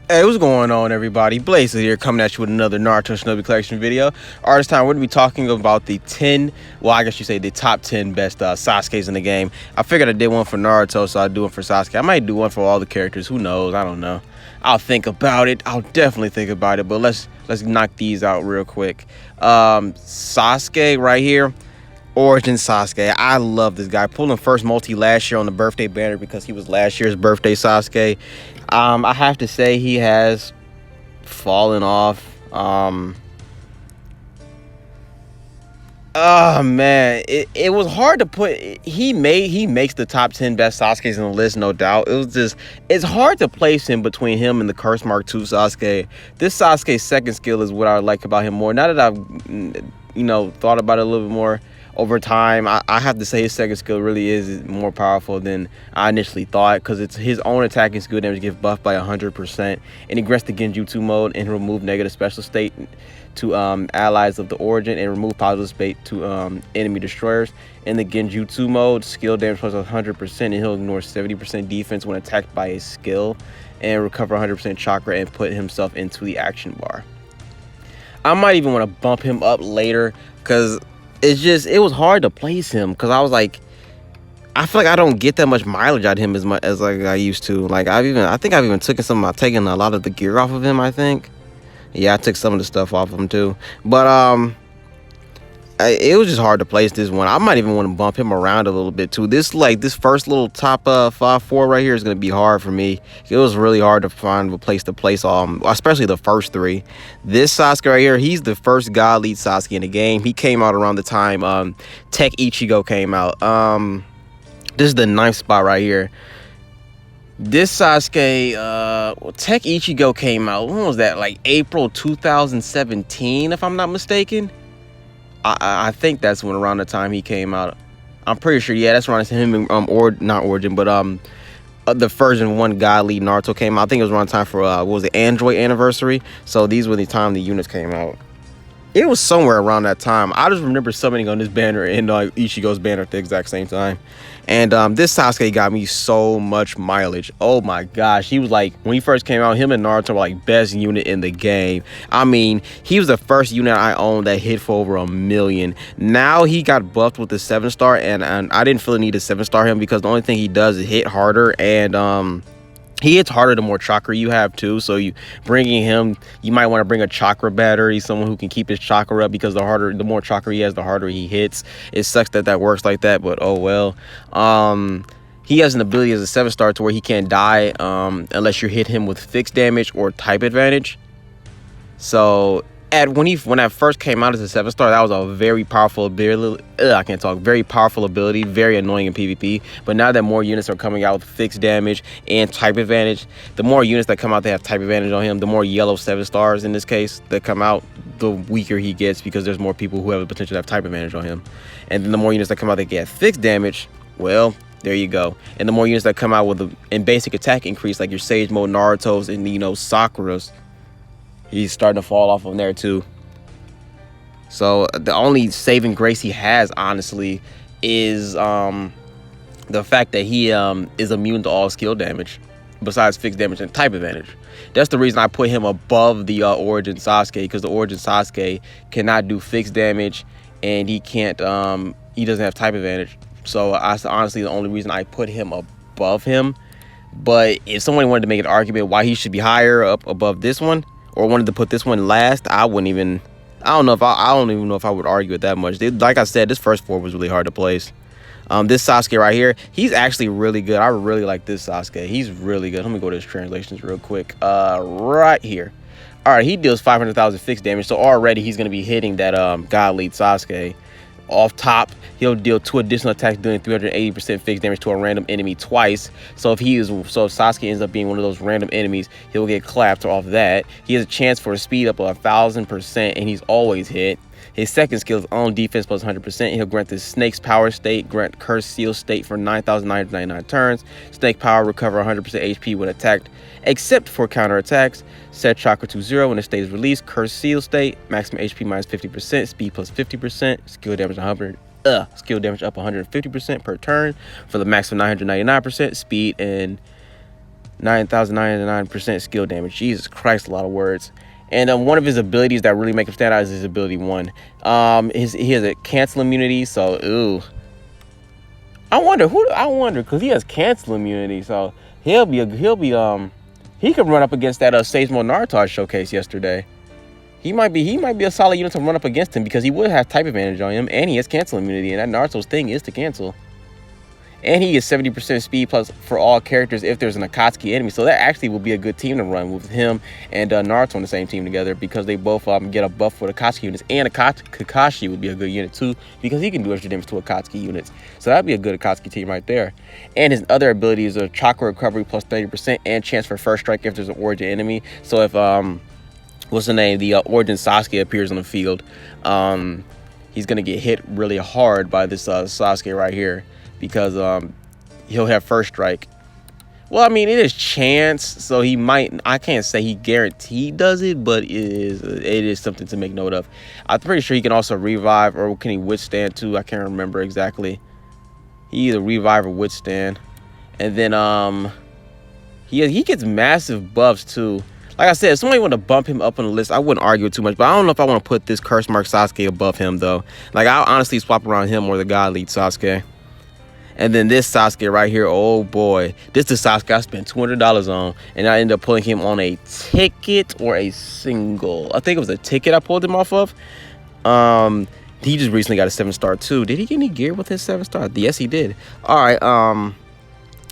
Hey, what's going on, everybody? Blazer here, coming at you with another Naruto Shinobi collection video. This time, we're going to be talking about the 10, well, I guess you say the top 10 best Sasukes in the game. I figured I did one for Naruto, so I'll do one for Sasuke. I might do one for all the characters. Who knows? I don't know. I'll think about it. I'll definitely think about it, but let's knock these out real quick. Sasuke right here. Origin Sasuke. I love this guy. Pulling first multi last year on the birthday banner because he was last year's birthday Sasuke. I have to say he has fallen off. Oh man, it was hard to put. He makes the top 10 best Sasukes in the list, no doubt. It's hard to place him between him and the Curse Mark II Sasuke. This Sasuke's second skill is what I like about him more. Now that I've thought about it a little bit more over time, I have to say his second skill really is more powerful than I initially thought, because it's his own attacking skill damage gets buffed by 100%, and he grants the Genjutsu mode and remove negative special state to allies of the origin and remove positive state to enemy destroyers. In the Genjutsu mode, skill damage plus 100%, and he'll ignore 70% defense when attacked by a skill and recover 100% chakra and put himself into the action bar. I might even want to bump him up later, because it was hard to place him, because I was like, I feel like I don't get that much mileage out of him as much as like I used to. Like I think I've even taken a lot of the gear off of him. I think, yeah, I took some of the stuff off of him too. But it was just hard to place this one. I might even want to bump him around a little bit too. This first little top 5-4 right here is gonna be hard for me. It was really hard to find a place to place especially the first three. This Sasuke right here, he's the first God Lead Sasuke in the game. He came out around the time Tech Ichigo came out. This is the 9th spot right here. This Sasuke, Tech Ichigo came out, when was that? Like April 2017, if I'm not mistaken. I think that's when around the time he came out. I'm pretty sure, yeah, that's around him or not Origin, but the version 1 God Lead Naruto came out. I think it was around time for what was it, Android anniversary. So these were the time the units came out. It was somewhere around that time. I just remember summoning on this banner and Ichigo's banner at the exact same time. And this Sasuke got me so much mileage. Oh my gosh. He was like, when he first came out, him and Naruto were like best unit in the game. I mean, he was the first unit I owned that hit for over 1 million. Now he got buffed with the 7-star, and I didn't feel the need to 7-star him, because the only thing he does is hit harder, and he hits harder the more chakra you have too. So you bringing him, you might want to bring a chakra battery, someone who can keep his chakra up, because the more chakra he has, the harder he hits. It sucks that works like that, but oh well. He has an ability as a 7-star to where he can't die unless you hit him with fixed damage or type advantage. So when that first came out as a 7-star, that was a very powerful ability. Very powerful ability, very annoying in PvP. But now that more units are coming out with fixed damage and type advantage, the more units that come out that have type advantage on him, the more yellow 7-stars in this case that come out, the weaker he gets, because there's more people who have the potential to have type advantage on him. And then the more units that come out that get fixed damage, well, there you go. And the more units that come out with in basic attack increase, like your Sage Mode Naruto's and Sakura's, he's starting to fall off on there too. So the only saving grace he has, honestly, is the fact that he is immune to all skill damage besides fixed damage and type advantage. That's the reason I put him above the Origin Sasuke, because the Origin Sasuke cannot do fixed damage, and he doesn't have type advantage. So that's honestly the only reason I put him above him. But if someone wanted to make an argument why he should be higher up above this one, or wanted to put this one last, I don't even know if I would argue it that much. Like I said, this first 4 was really hard to place. This Sasuke right here, he's actually really good. I really like this Sasuke. He's really good. Let me go to his translations real quick. Right here. All right, he deals 500,000 fixed damage, so already he's gonna be hitting that God Lead Sasuke. Off top, he'll deal 2 additional attacks doing 380% fixed damage to a random enemy twice. So if Sasuke ends up being one of those random enemies, he'll get clapped off that. He has a chance for a speed up of 1,000%, and he's always hit. His second skill is on defense plus 100%. He'll grant the Snake's Power State, grant Curse Seal State for 9,999 turns. Snake Power, recover 100% HP when attacked, except for counterattacks. Set Chakra to 0 when the state is released. Curse Seal State, maximum HP minus 50%, speed plus 50%, skill damage 100. Skill damage up 150% per turn for the maximum 999% speed and 9,909% skill damage. Jesus Christ, a lot of words. And one of his abilities that really make him stand out is his ability 1. He has a cancel immunity, so ooh. I wonder because he has cancel immunity, so he can run up against that Seismo Naruto I showcased yesterday. He might be a solid unit to run up against him because he would have type advantage on him, and he has cancel immunity, and that Naruto's thing is to cancel. And he gets 70% speed plus for all characters if there's an Akatsuki enemy. So that actually will be a good team to run with him and Naruto on the same team together, because they both get a buff for the Akatsuki units. And Kakashi would be a good unit too, because he can do extra damage to Akatsuki units. So that'd be a good Akatsuki team right there. And his other abilities are chakra recovery plus 30% and chance for first strike if there's an origin enemy. So if what's the name? The origin Sasuke appears on the field, he's gonna get hit really hard by this Sasuke right here, because he'll have first strike. Well, I mean, it is chance, so he might. I can't say he guaranteed does it, but it is something to make note of. I'm pretty sure he can also revive, or can he withstand too? I can't remember exactly. He either revive or withstand, and then he gets massive buffs too. Like I said, if somebody want to bump him up on the list, I wouldn't argue too much. But I don't know if I want to put this Curse Mark Sasuke above him though. Like, I'll honestly swap around him or the God Lead Sasuke. And then this Sasuke right here, oh boy. This is the Sasuke I spent $200 on. And I ended up pulling him on a ticket or a single. I think it was a ticket I pulled him off of. He just recently got a 7-star too. Did he get any gear with his 7-star? Yes, he did. All right.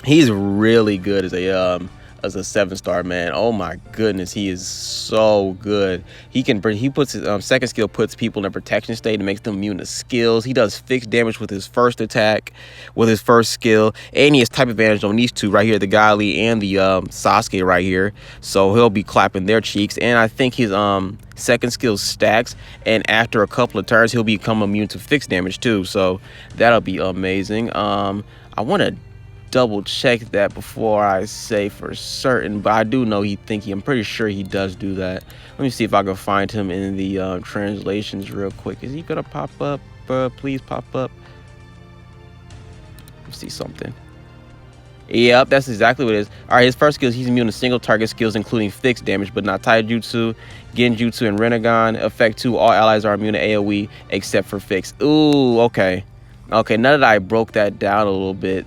He's really good as a 7-star, man. Oh my goodness, he is so good. He puts his second skill, puts people in a protection state and makes them immune to skills. He does fixed damage with his first attack, with his first skill, and he has type advantage on these two right here, the Gali and the Sasuke right here. So he'll be clapping their cheeks. And I think his second skill stacks, and after a couple of turns he'll become immune to fixed damage too. So that'll be amazing. I want to double check that before I say for certain, but I do know I'm pretty sure he does do that. Let me see if I can find him in the translations real quick. Is he gonna pop up? Please pop up. Let's see something. Yep, that's exactly what it is. All right, his first skill is he's immune to single target skills, including fixed damage, but not taijutsu, genjutsu, and Rinnegan. Effect 2, all allies are immune to AoE except for fixed. Ooh, okay. Okay, now that I broke that down a little bit,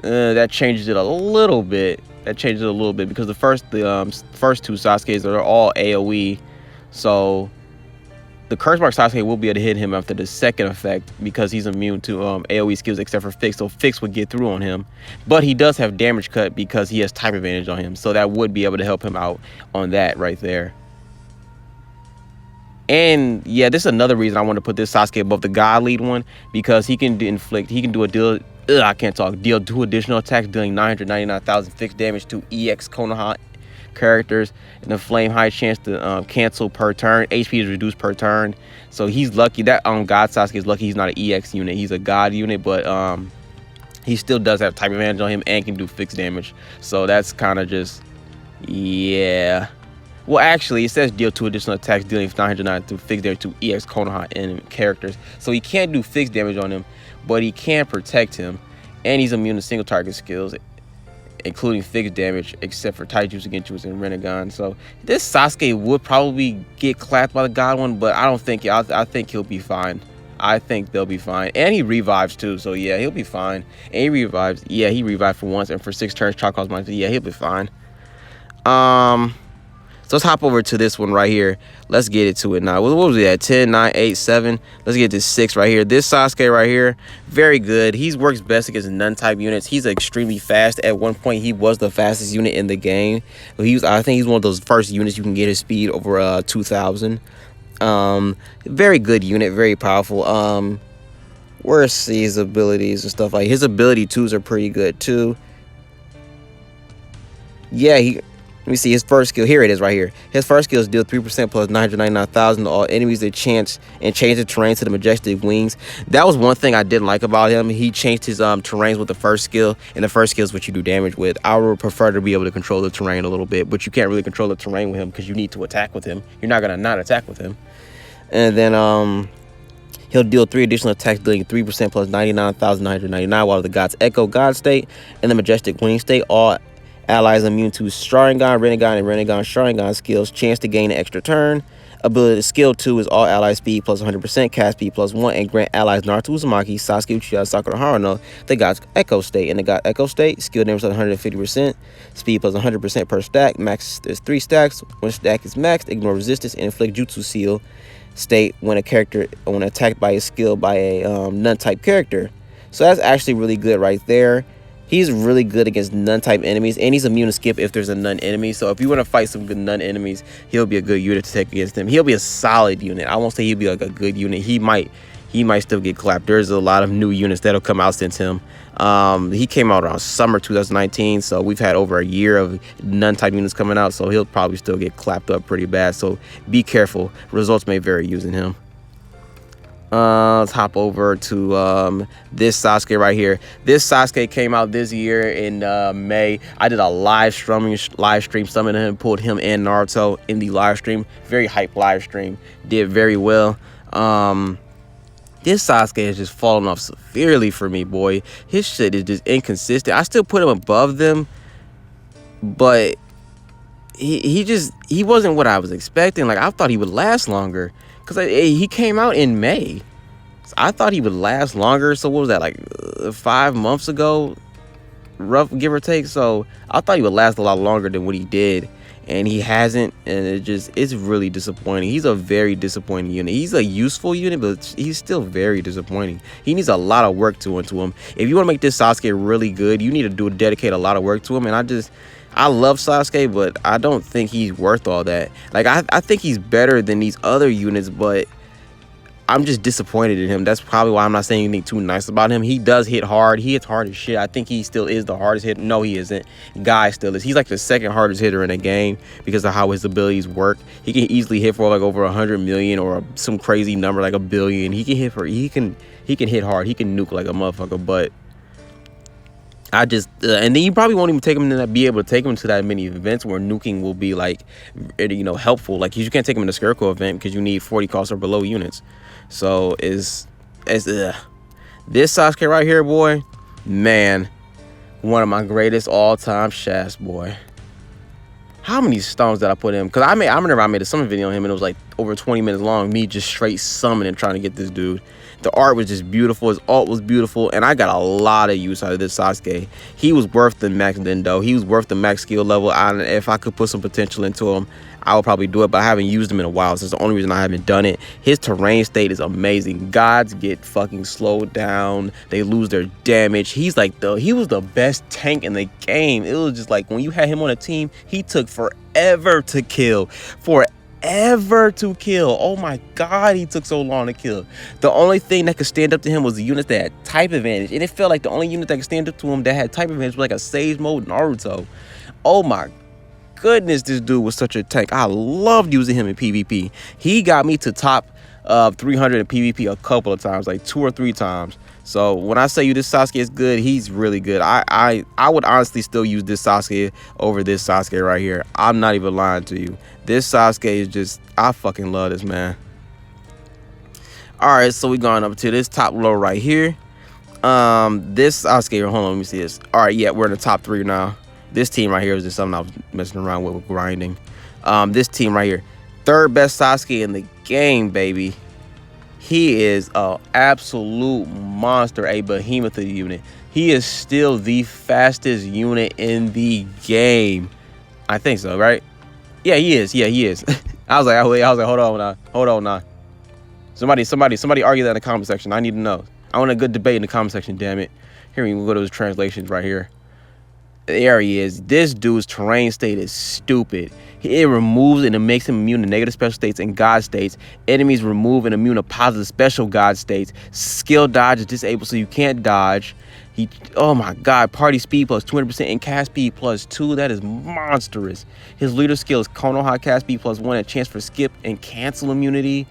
that changes it a little bit. Because the first two Sasukes are all AoE, so the Curse Mark Sasuke will be able to hit him after the second effect because he's immune to AoE skills except for Fix, so Fix would get through on him. But he does have damage cut because he has type advantage on him, so that would be able to help him out on that right there. And yeah, this is another reason I want to put this Sasuke above the God Lead one, because he can deal 2 additional attacks, dealing 999,000 fixed damage to EX Konoha characters, and a flame high chance to cancel per turn. HP is reduced per turn, so he's lucky. That God Sasuke is lucky he's not an EX unit, he's a God unit, but he still does have type advantage on him and can do fixed damage, so that's kind of just, yeah. Well, actually, it says deal 2 additional attacks, dealing 909 through fixed damage to EX Konoha and characters. So he can't do fixed damage on him, but he can protect him. And he's immune to single target skills, including fixed damage, except for taijutsu, genjutsu, and Rinnegan. So this Sasuke would probably get clapped by the God one, but I don't think, I think he'll be fine. I think they'll be fine. And he revives too, so yeah, he'll be fine. And he revives, yeah, he revived for once, and for 6 turns, Chakras Mind, yeah, he'll be fine. So let's hop over to this one right here. Let's get it to it now. What was we at? 10, 9, 8, 7. Let's get to 6 right here. This Sasuke right here, very good. He works best against nun-type units. He's extremely fast. At one point, he was the fastest unit in the game. I think he's one of those first units you can get his speed over 2,000. Very good unit, very powerful. Where's his abilities and stuff? Like, his ability 2s are pretty good too. Yeah, let me see his first skill. Here it is right here. His first skill is deal 3% plus 999,000 to all enemies that change the terrain to the majestic wings. That was one thing I didn't like about him. He changed his terrains with the first skill, and the first skill is what you do damage with. I would prefer to be able to control the terrain a little bit, but you can't really control the terrain with him because you need to attack with him. You're not gonna not attack with him. And then he'll deal 3 additional attacks, dealing 3% plus 99,999 while the God's Echo God state and the majestic wing state all Allies immune to Sharingan, Rinnegan, and Rinnegan Sharingan skills. Chance to gain an extra turn. Ability skill 2 is all allies speed plus 100%, cast speed plus 1, and grant allies Naruto Uzumaki, Sasuke, Uchiha, Sakura, Haruno. They got Echo State, and they got Echo State. Skill damage plus 150%, speed plus 100% per stack. Max is 3 stacks. When stack is maxed, ignore resistance and inflict Jutsu Seal state when attacked by a skill by a nun-type character. So that's actually really good right there. He's really good against nun-type enemies, and he's immune to skip if there's a nun enemy. So if you want to fight some good nun enemies, he'll be a good unit to take against them. He'll be a solid unit. I won't say he'll be like a good unit. He might still get clapped. There's a lot of new units that'll come out since him. He came out around summer 2019, so we've had over a year of nun-type units coming out, so he'll probably still get clapped up pretty bad. So be careful. Results may vary using him. Let's hop over to this Sasuke right here. This Sasuke came out this year in May. I did a live stream summoning him, pulled him and Naruto in the live stream. Very hype live stream. Did very well. This Sasuke has just fallen off severely for me, boy. His shit is just inconsistent. I still put him above them, but he wasn't what I was expecting. Like, I thought he would last longer, because he came out in May. So I thought he would last longer. So what was that, like 5 months ago, rough, give or take? So I thought he would last a lot longer than what he did, and he hasn't, and it's really disappointing. He's a very disappointing unit. He's a useful unit, but he's still very disappointing. He needs a lot of work into him. If you want to make this Sasuke really good, you need to dedicate a lot of work to him. And I love Sasuke, but I don't think he's worth all that. Like, I think he's better than these other units, but I'm just disappointed in him. That's probably why I'm not saying anything too nice about him. He does hit hard. He hits hard as shit. I think he still is the hardest hitter. No, he isn't. Guy still is. He's like the second hardest hitter in the game because of how his abilities work. He can easily hit for like over 100 million or some crazy number like a billion. He can hit hit hard. He can nuke like a motherfucker, but and then you probably won't even be able to take him to that many events where nuking will be like, helpful. Like, you can't take him in a Skirko event because you need 40 cost or below units. So this Sasuke right here, boy, man, one of my greatest all-time shafts, boy. How many stones did I put in? Because I remember I made a summon video on him, and it was like over 20 minutes long, me just straight summoning, trying to get this dude. The art was just beautiful. His ult was beautiful, and I got a lot of use out of this Sasuke. He was worth the max Dendo. He was worth the max skill level. If I could put some potential into him, I would probably do it, but I haven't used him in a while, so that's the only reason I haven't done it. His terrain state is amazing. Gods get fucking slowed down. They lose their damage. He was the best tank in the game. It was just like, when you had him on a team, he took forever to kill. Oh my god, he took so long to kill. The only thing that could stand up to him was the units that had type advantage, and it felt like the only unit that could stand up to him that had type advantage was like a Sage Mode Naruto. Oh my goodness, this dude was such a tank. I loved using him in PvP. He got me to top 300 in PvP a couple of times, like 2 or 3 times. So when I say this Sasuke is good, he's really good. I would honestly still use this Sasuke over this Sasuke right here. I'm not even lying to you. This Sasuke is just, I fucking love this, man. Alright, so we going up to this top row right here. This Sasuke, hold on, let me see this. Alright, yeah, we're in the top 3 now. This team right here is just something I was messing around with grinding. This team right here, 3rd best Sasuke in the game, baby. He is an absolute monster, a behemoth of the unit. He is still the fastest unit in the game. I think so, right? Yeah, he is. Yeah, he is. I was like, hold on now. Somebody argue that in the comment section. I need to know. I want a good debate in the comment section, damn it. Here we go to his translations right here. There he is. This dude's terrain state is stupid. It removes and it makes him immune to negative special states and god states. Enemies remove and immune to positive special god states. Skill dodge is disabled, so you can't dodge. Oh my god, party speed plus 200% and cast speed plus 2. That is monstrous. His leader skill is Konoha cast speed plus 1 and chance for skip and cancel immunity.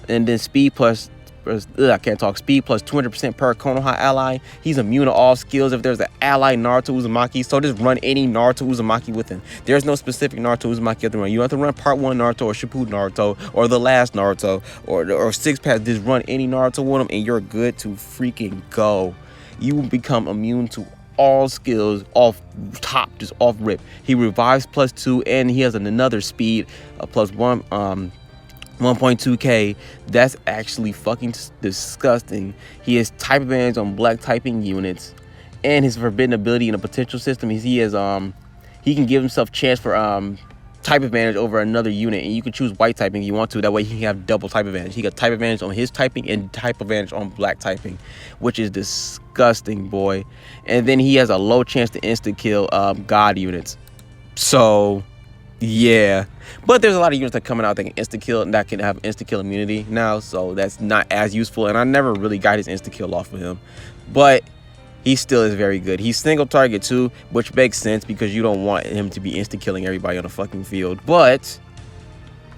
And then speed plus speed plus 200% per Konoha ally. He's immune to all skills if there's an ally Naruto Uzumaki. So just run any Naruto Uzumaki with him. There's no specific Naruto Uzumaki you have to run. You have to run part 1 Naruto or Shippuden Naruto or the last Naruto or 6 pack. Just run any Naruto with him and you're good to freaking go. You will become immune to all skills off top, just off rip. He revives +2, and he has another speed +1, 1.2k. That's actually fucking disgusting. He has type advantage on black typing units, and his forbidden ability in a potential system is he can give himself chance for type advantage over another unit, and you can choose white typing if you want to. That way he can have double type advantage. He got type advantage on his typing and type advantage on black typing, which is disgusting, boy. And then he has a low chance to insta kill god units. So yeah, but there's a lot of units that coming out that can insta kill and that can have insta kill immunity now, so that's not as useful, and I never really got his insta kill off of him, but he still is very good. He's single target too, which makes sense because you don't want him to be insta killing everybody on the fucking field, but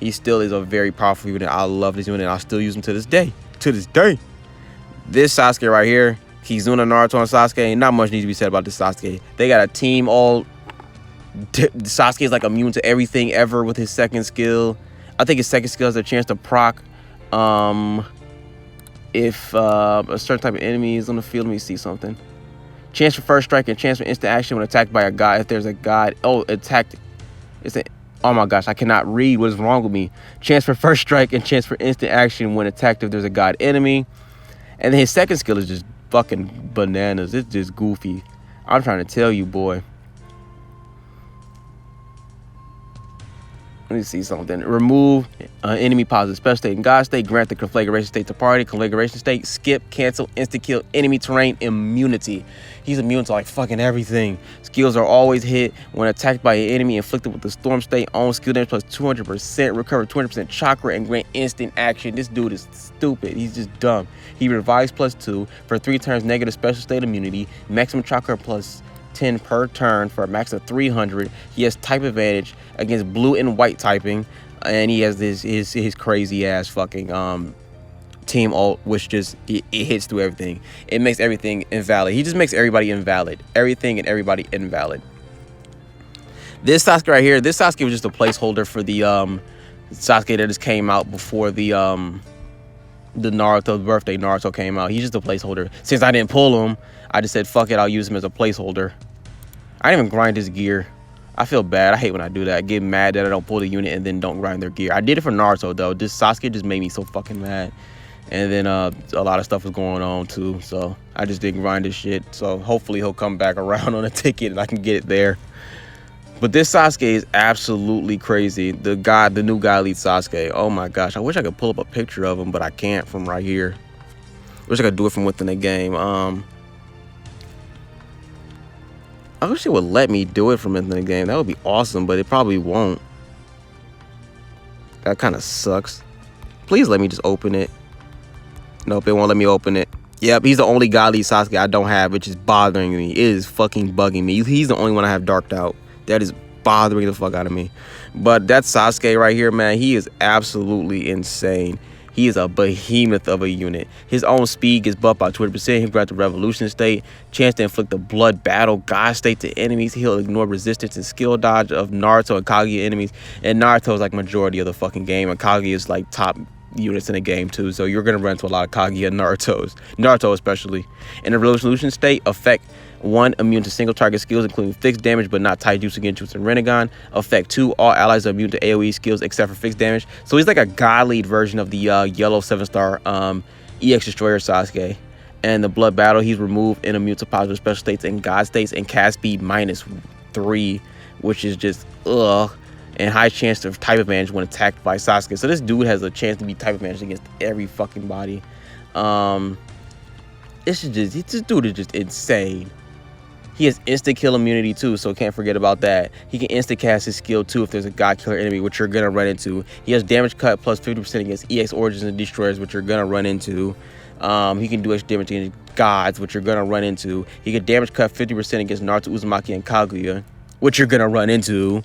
he still is a very powerful unit. I love this unit. I'll still use him to this day. This Sasuke right here, Kizuna, Naruto, and Sasuke, not much needs to be said about this Sasuke. They got a team all... Sasuke is like immune to everything ever with his second skill. I think his second skill has a chance to proc if a certain type of enemy is on the field. Let me see something. Chance for first strike and chance for instant action when attacked by a god. If there's a god, attacked. Oh my gosh, I cannot read. What is wrong with me? Chance for first strike and chance for instant action when attacked if there's a god enemy. And then his second skill is just fucking bananas. It's just goofy. I'm trying to tell you, boy. Let me see something. Remove enemy positive special state and god state. Grant the conflagration state to party. Conflagration state. Skip, cancel, insta kill, enemy terrain, immunity. He's immune to like fucking everything. Skills are always hit when attacked by an enemy inflicted with the storm state. Own skill damage plus 200%. Recover 200% chakra and grant instant action. This dude is stupid. He's just dumb. He revives +2 for 3 turns. Negative special state immunity. Maximum chakra plus 10 per turn for a max of 300. He has type advantage against blue and white typing, and he has his crazy ass fucking team ult, which just it hits through everything. It makes everything invalid. He just makes everybody invalid. Everything and everybody invalid. This Sasuke right here, this Sasuke was just a placeholder for the Sasuke that just came out before the Naruto birthday Naruto came out. He's just a placeholder. Since I didn't pull him, I just said fuck it, I'll use him as a placeholder. I didn't even grind his gear. I feel bad. I hate when I do that. I get mad that I don't pull the unit and then don't grind their gear. I did it for Naruto though. This Sasuke just made me so fucking mad. And then a lot of stuff was going on too, so I just didn't grind his shit. So hopefully he'll come back around on a ticket and I can get it there. But this Sasuke is absolutely crazy. The new guy lead Sasuke. Oh my gosh, I wish I could pull up a picture of him, but I can't from right here. Wish I could do it from within the game. I wish it would let me do it from within the game. That would be awesome, but it probably won't. That kind of sucks. Please let me just open it. Nope, it won't let me open it. Yep, he's the only godly Sasuke I don't have, which is bothering me. It is fucking bugging me. He's the only one I have darked out. That is bothering the fuck out of me. But that Sasuke right here, man, he is absolutely insane. He is a behemoth of a unit. His own speed gets buffed by 20%. He grabs the revolution state. Chance to inflict the blood battle god state to enemies. He'll ignore resistance and skill dodge of Naruto and Kaguya enemies. And Naruto is like majority of the fucking game. And Kaguya is like top units in the game too. So you're going to run into a lot of Kaguya and Naruto especially. In the revolution state, effect 1, immune to single target skills, including fixed damage, but not taijutsu, genjutsu, and Rinnegan. Effect 2, all allies are immune to AoE skills except for fixed damage. So he's like a god lead version of the yellow 7-star EX Destroyer Sasuke. And the blood battle, he's removed and immune to positive special states and god states and cast speed -3, which is just ugh. And high chance of type advantage when attacked by Sasuke. So this dude has a chance to be type advantage against every fucking body. This dude is just insane. He has insta kill immunity too, so can't forget about that. He can insta cast his skill too if there's a god killer enemy, which you're gonna run into. He has damage cut plus 50% against EX Origins and Destroyers, which you're gonna run into. He can do extra damage against gods, which you're gonna run into. He can damage cut 50% against Naruto, Uzumaki, and Kaguya, which you're gonna run into.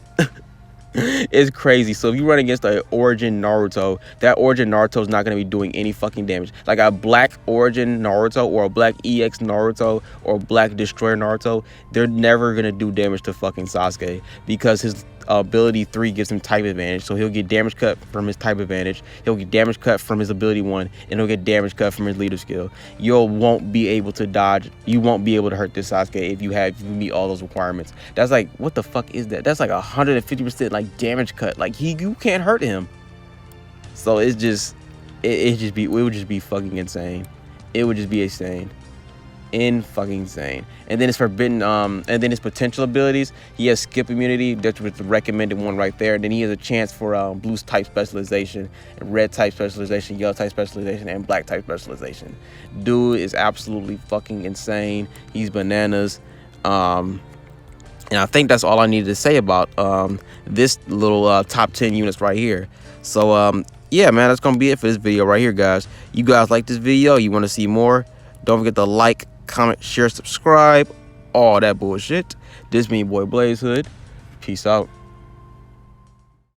It's crazy. So if you run against an Origin Naruto, that Origin Naruto is not going to be doing any fucking damage. Like a black Origin Naruto or a black EX Naruto or black Destroyer Naruto, they're never going to do damage to fucking Sasuke because his ability 3 gives him type advantage, so he'll get damage cut from his type advantage, he'll get damage cut from his ability 1, and he'll get damage cut from his leader skill. You won't be able to dodge, you won't be able to hurt this Sasuke if you meet all those requirements. That's like, what the fuck is that? That's like 150% like damage cut. Like you can't hurt him. So it's just it would just be fucking insane. It would just be insane. Fucking insane. And then it's forbidden, and then his potential abilities, he has skip immunity, that's the recommended one right there. And then he has a chance for blue type specialization, and red type specialization, yellow type specialization, and black type specialization. Dude is absolutely fucking insane. He's bananas. And I think that's all I needed to say about this little top 10 units right here. So yeah, man, that's gonna be it for this video right here, guys. You guys like this video, you want to see more, don't forget to like, comment, share, subscribe, all that bullshit. This me, boy Blaze Hood. Peace out.